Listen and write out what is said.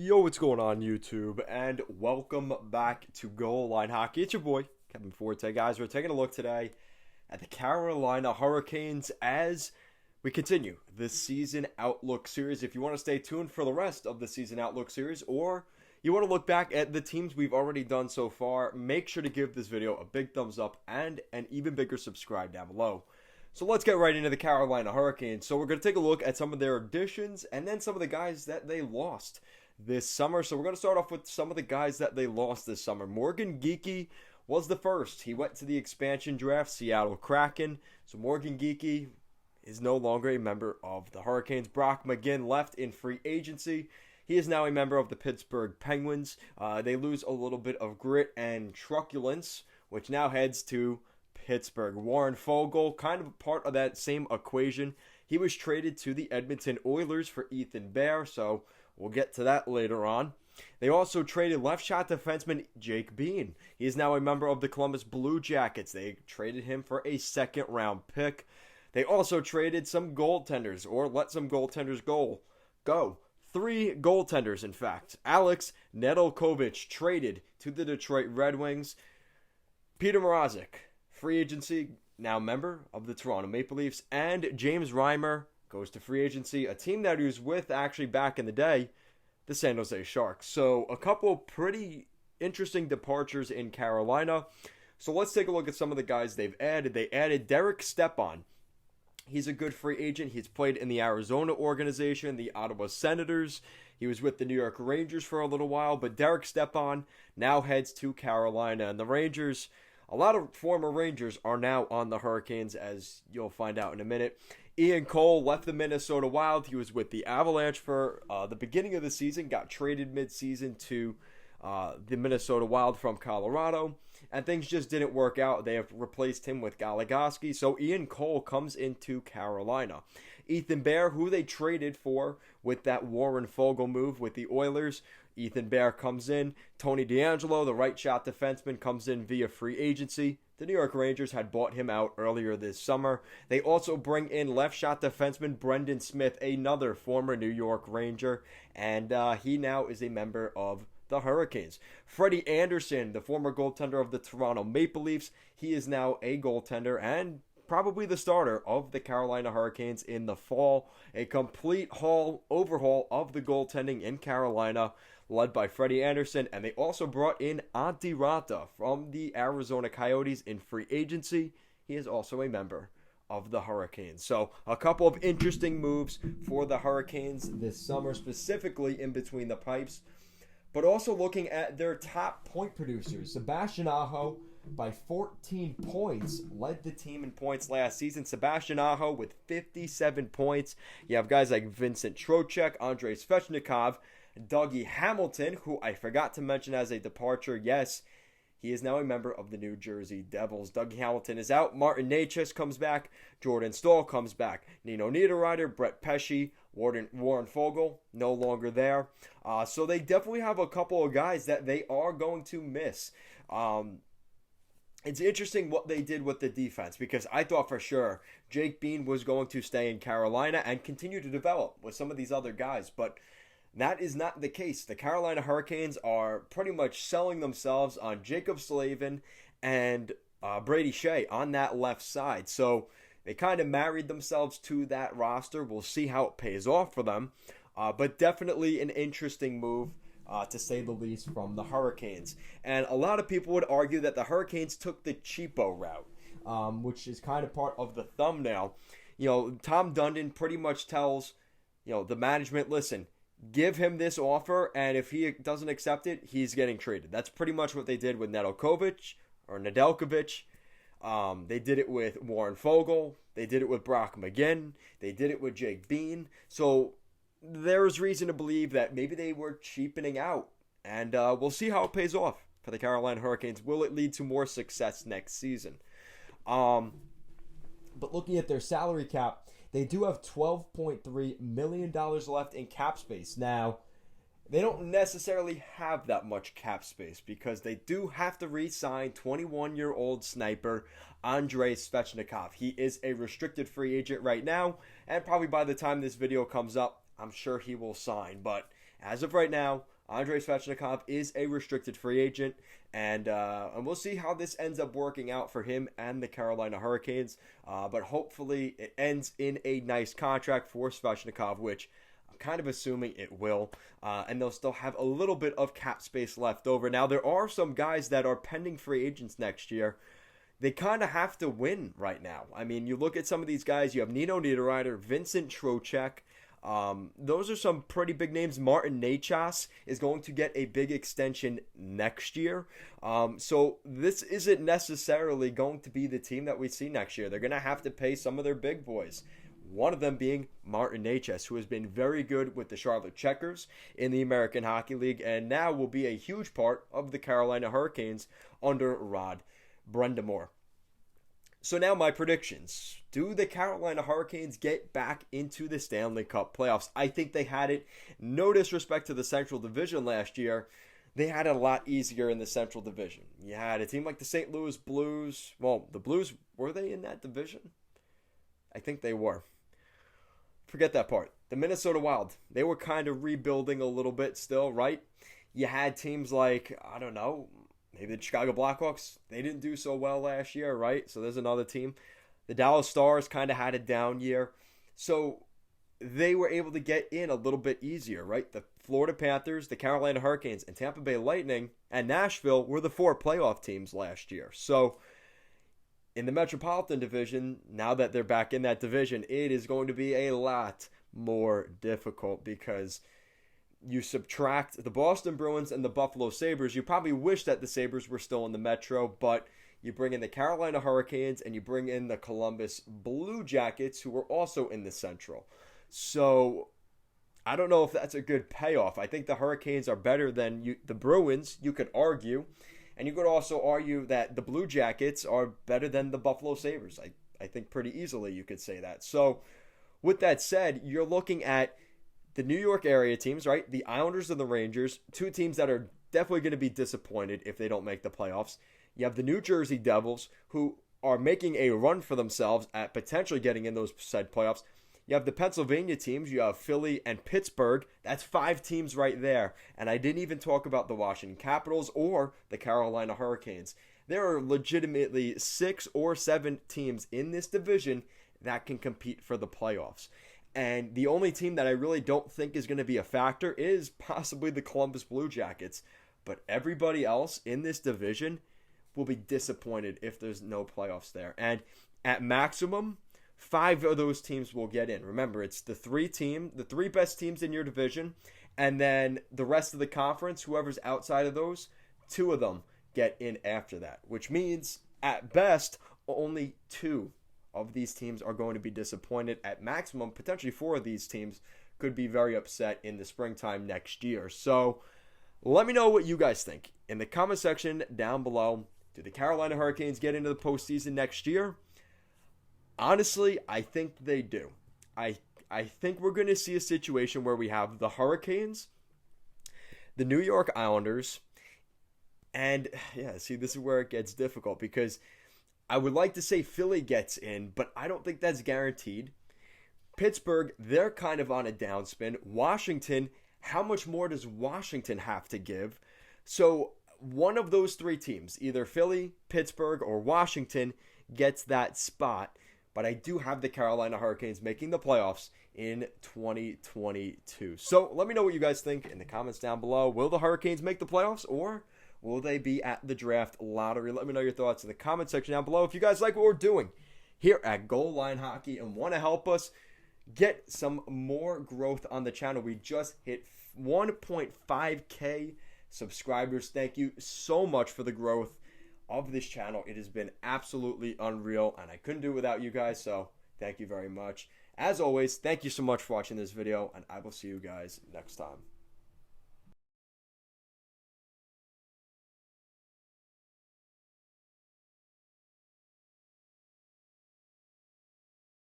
Yo, what's going on, YouTube? And welcome back to Goal Line Hockey. It's your boy, Kevin Forte. Guys, we're taking a look today at the Carolina Hurricanes as we continue this season outlook series. If you want to stay tuned for the rest of the season outlook series, or you want to look back at the teams we've already done so far, make sure to give this video a big thumbs up and an even bigger subscribe down below. So let's get right into the Carolina Hurricanes. So we're going to take a look at some of their additions and then some of the guys that they lost this summer. So we're going to start off with some of the guys that they lost this summer. Morgan Geekie was the first. He went to the expansion draft, Seattle Kraken. So Morgan Geekie is no longer a member of the Hurricanes. Brock McGinn left in free agency. He is now a member of the Pittsburgh Penguins. They lose a little bit of grit and truculence, which now heads to Pittsburgh. Warren Foegele, kind of part of that same equation. He was traded to the Edmonton Oilers for Ethan Bear, so we'll get to that later on. They also traded left shot defenseman Jake Bean. He is now a member of the Columbus Blue Jackets. They traded him for a second round pick. They also traded some goaltenders, or let some goaltenders go. 3 goaltenders, in fact. Alex Nedeljkovic traded to the Detroit Red Wings. Peter Mrazek, free agency, now member of the Toronto Maple Leafs. And James Reimer goes to free agency, a team that he was with actually back in the day, the San Jose Sharks. So a couple pretty interesting departures in Carolina. So let's take a look at some of the guys they've added. They added Derek Stepan. He's a good free agent. He's played in the Arizona organization, the Ottawa Senators. He was with the New York Rangers for a little while, but Derek Stepan now heads to Carolina. And the Rangers, a lot of former Rangers are now on the Hurricanes, as you'll find out in a minute. Ian Cole left the Minnesota Wild. He was with the Avalanche for the beginning of the season, got traded mid-season to the Minnesota Wild from Colorado, and things just didn't work out. They have replaced him with Goligoski, so Ian Cole comes into Carolina. Ethan Bear, who they traded for with that Warren Foegele move with the Oilers, Ethan Bear comes in. Tony DeAngelo, the right shot defenseman, comes in via free agency. The New York Rangers had bought him out earlier this summer. They also bring in left shot defenseman Brendan Smith, another former New York Ranger, and he now is a member of the Hurricanes. Freddie Anderson, the former goaltender of the Toronto Maple Leafs, he is now a goaltender and probably the starter of the Carolina Hurricanes in the fall. A complete overhaul of the goaltending in Carolina, led by Freddie Anderson, and they also brought in Antti Raanta from the Arizona Coyotes in free agency. He is also a member of the Hurricanes. So a couple of interesting moves for the Hurricanes this summer, specifically in between the pipes, but also looking at their top point producers. Sebastian Aho, by 14 points, led the team in points last season. Sebastian Aho with 57 points. You have guys like Vincent Trocheck, Andrei Svechnikov, Dougie Hamilton, who I forgot to mention as a departure. Yes, he is now a member of the New Jersey Devils. Dougie Hamilton is out. Martin Necas comes back. Jordan Staal comes back. Nino Niederreiter, Brett Pesce, Warren Foegele, no longer there. So they definitely have a couple of guys that they are going to miss. It's interesting what they did with the defense, because I thought for sure Jake Bean was going to stay in Carolina and continue to develop with some of these other guys, but that is not the case. The Carolina Hurricanes are pretty much selling themselves on Jacob Slavin and Brady Shea on that left side. So they kind of married themselves to that roster. We'll see how it pays off for them. But definitely an interesting move, to say the least, from the Hurricanes. And a lot of people would argue that the Hurricanes took the cheapo route, which is kind of part of the thumbnail. You know, Tom Dundon pretty much tells, the management, listen, give him this offer, and if he doesn't accept it, he's getting traded. That's pretty much what they did with Nedeljkovic. They did it with Warren Foegele. They did it with Brock McGinn. They did it with Jake Bean. So there's reason to believe that maybe they were cheapening out. And we'll see how it pays off for the Carolina Hurricanes. Will it lead to more success next season? But looking at their salary cap, they do have $12.3 million left in cap space. Now, they don't necessarily have that much cap space because they do have to re-sign 21-year-old sniper Andrei Svechnikov. He is a restricted free agent right now, and probably by the time this video comes up, I'm sure he will sign. But as of right now, Andrei Svechnikov is a restricted free agent, and we'll see how this ends up working out for him and the Carolina Hurricanes. But hopefully it ends in a nice contract for Svechnikov, which I'm kind of assuming it will. And they'll still have a little bit of cap space left over. Now, there are some guys that are pending free agents next year. They kind of have to win right now. I mean, you look at some of these guys. You have Nino Niederreiter, Vincent Trocheck. Those are some pretty big names. Martin Necas is going to get a big extension next year. So this isn't necessarily going to be the team that we see next year. They're going to have to pay some of their big boys. One of them being Martin Necas, who has been very good with the Charlotte Checkers in the American Hockey League and now will be a huge part of the Carolina Hurricanes under Rod Brind'Amour. So now my predictions. Do the Carolina Hurricanes get back into the Stanley Cup playoffs? I think they had it. No disrespect to the Central Division last year. They had it a lot easier in the Central Division. You had a team like the St. Louis Blues. Well, the Blues, were they in that division? I think they were. Forget that part. The Minnesota Wild, they were kind of rebuilding a little bit still, right? You had teams like, I don't know, maybe the Chicago Blackhawks. They didn't do so well last year, right? So there's another team. The Dallas Stars kind of had a down year. So they were able to get in a little bit easier, right? The Florida Panthers, the Carolina Hurricanes, and Tampa Bay Lightning and Nashville were the 4 playoff teams last year. So in the Metropolitan Division, now that they're back in that division, it is going to be a lot more difficult because you subtract the Boston Bruins and the Buffalo Sabres. You probably wish that the Sabres were still in the Metro, but you bring in the Carolina Hurricanes and you bring in the Columbus Blue Jackets, who are also in the Central. So I don't know if that's a good payoff. I think the Hurricanes are better than the Bruins, you could argue. And you could also argue that the Blue Jackets are better than the Buffalo Sabres. I think pretty easily you could say that. So with that said, you're looking at the New York area teams, right? The Islanders and the Rangers, 2 teams that are definitely going to be disappointed if they don't make the playoffs. You have the New Jersey Devils, who are making a run for themselves at potentially getting in those said playoffs. You have the Pennsylvania teams. You have Philly and Pittsburgh. That's 5 teams right there. And I didn't even talk about the Washington Capitals or the Carolina Hurricanes. There are legitimately 6 or 7 teams in this division that can compete for the playoffs. And the only team that I really don't think is going to be a factor is possibly the Columbus Blue Jackets. But everybody else in this division will be disappointed if there's no playoffs there. And at maximum, 5 of those teams will get in. Remember, it's the 3 best teams in your division, and then the rest of the conference, whoever's outside of those, 2 of them get in after that, which means at best only 2 of these teams are going to be disappointed. At maximum, potentially 4 of these teams could be very upset in the springtime next year. So let me know what you guys think in the comment section down below. Do the Carolina Hurricanes get into the postseason next year? Honestly, I think they do. I think we're going to see a situation where we have the Hurricanes, the New York Islanders, and this is where it gets difficult because I would like to say Philly gets in, but I don't think that's guaranteed. Pittsburgh, they're kind of on a downspin. Washington, how much more does Washington have to give? So one of those 3 teams, either Philly, Pittsburgh, or Washington, gets that spot. But I do have the Carolina Hurricanes making the playoffs in 2022. So let me know what you guys think in the comments down below. Will the Hurricanes make the playoffs, or will they be at the draft lottery? Let me know your thoughts in the comment section down below. If you guys like what we're doing here at Goal Line Hockey and want to help us get some more growth on the channel, we just hit 1.5K subscribers. Thank you so much for the growth of this channel. It has been absolutely unreal, and I couldn't do it without you guys, so thank you very much. As always, thank you so much for watching this video, and I will see you guys next time.